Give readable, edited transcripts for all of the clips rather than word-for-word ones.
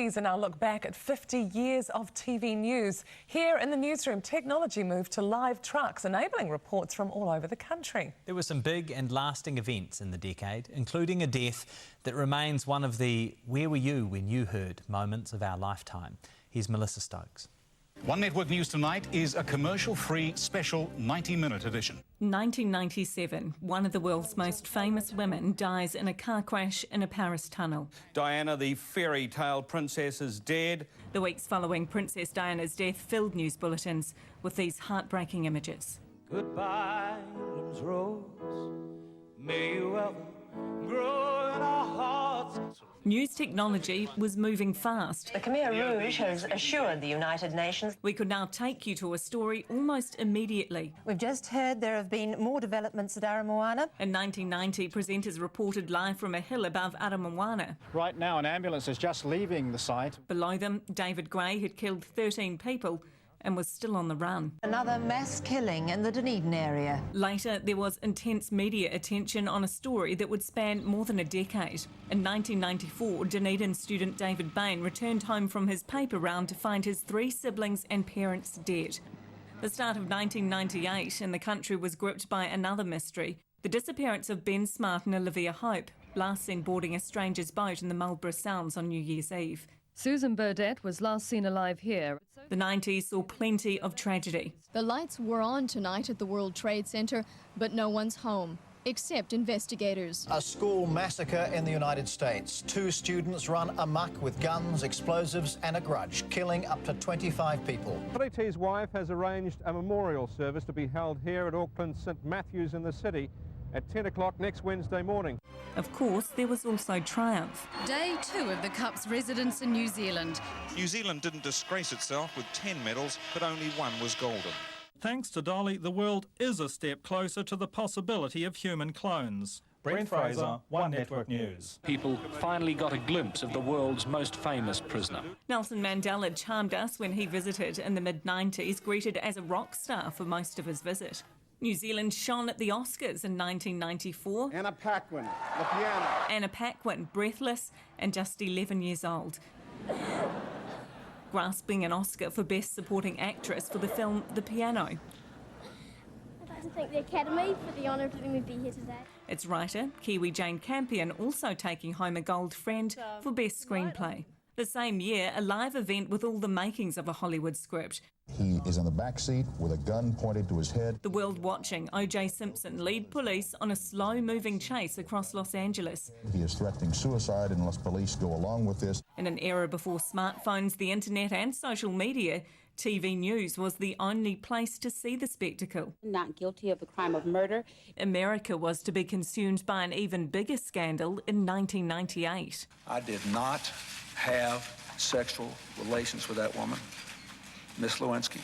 Please, and now look back at 50 years of TV news. Here in the newsroom, technology moved to live trucks, enabling reports from all over the country. There were some big and lasting events in the decade, including a death that remains one of the "where were you when you heard" moments of our lifetime. Here's Melissa Stokes. One Network News tonight is a commercial-free special 90-minute edition. 1997, one of the world's most famous women dies in a car crash in a Paris tunnel. Diana, the fairy tale princess, is dead. The weeks following Princess Diana's death filled news bulletins with these heartbreaking images. Goodbye, England's rose. May you ever grow in our hearts. News technology was moving fast. The Khmer Rouge has assured the United Nations. We could now take you to a story almost immediately. We've just heard there have been more developments at Aramoana. In 1990, presenters reported live from a hill above Aramoana. Right now, an ambulance is just leaving the site. Below them, David Gray had killed 13 people and was still on the run. Another mass killing in the Dunedin area. Later, there was intense media attention on a story that would span more than a decade. In 1994, Dunedin student David Bain returned home from his paper round to find his 3 siblings and parents dead. The start of 1998 and the country was gripped by another mystery, the disappearance of Ben Smart and Olivia Hope, last seen boarding a stranger's boat in the Marlborough Sounds on New Year's Eve. Susan Burdett was last seen alive here. The 90s saw plenty of tragedy. The lights were on tonight at the World Trade Center, but no one's home, except investigators. A school massacre in the United States. 2 students run amok with guns, explosives and a grudge, killing up to 25 people. Billy T's wife has arranged a memorial service to be held here at Auckland's St Matthews in the city at 10 o'clock next Wednesday morning. Of course, there was also triumph. Day 2 of the Cup's residence in New Zealand. New Zealand didn't disgrace itself with 10 medals, but only 1 was golden. Thanks to Dolly, the world is a step closer to the possibility of human clones. Brent Fraser, One Network News. People finally got a glimpse of the world's most famous prisoner. Nelson Mandela charmed us when he visited in the mid-90s, greeted as a rock star for most of his visit. New Zealand shone at the Oscars in 1994. Anna Paquin, the piano. Anna Paquin, breathless and just 11 years old. Grasping an Oscar for Best Supporting Actress for the film The Piano. I'd like to thank the Academy for the honour of letting me be here today. Its writer, Kiwi Jane Campion, also taking home a Gold Friend for Best Screenplay. The same year, a live event with all the makings of a Hollywood script. He is in the back seat with a gun pointed to his head. The world watching O.J. Simpson lead police on a slow-moving chase across Los Angeles. He is threatening suicide unless police go along with this. In an era before smartphones, the internet and social media, TV news was the only place to see the spectacle. Not guilty of the crime of murder. America was to be consumed by an even bigger scandal in 1998. I did not have sexual relations with that woman, Miss Lewinsky.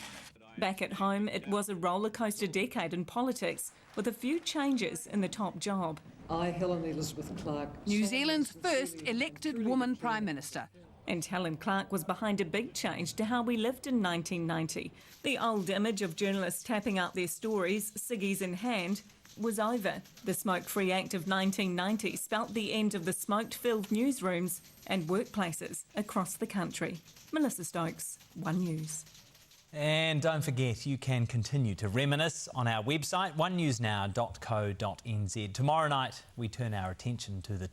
Back at home, it was a rollercoaster decade in politics, with a few changes in the top job. I, Helen Elizabeth Clark. New Zealand's first elected woman Prime Minister. And Helen Clark was behind a big change to how we lived in 1990. The old image of journalists tapping out their stories, ciggies in hand, was over. The Smoke-Free Act of 1990 spelt the end of the smoke-filled newsrooms and workplaces across the country. Melissa Stokes, One News. And don't forget, you can continue to reminisce on our website, onenewsnow.co.nz. Tomorrow night, we turn our attention to the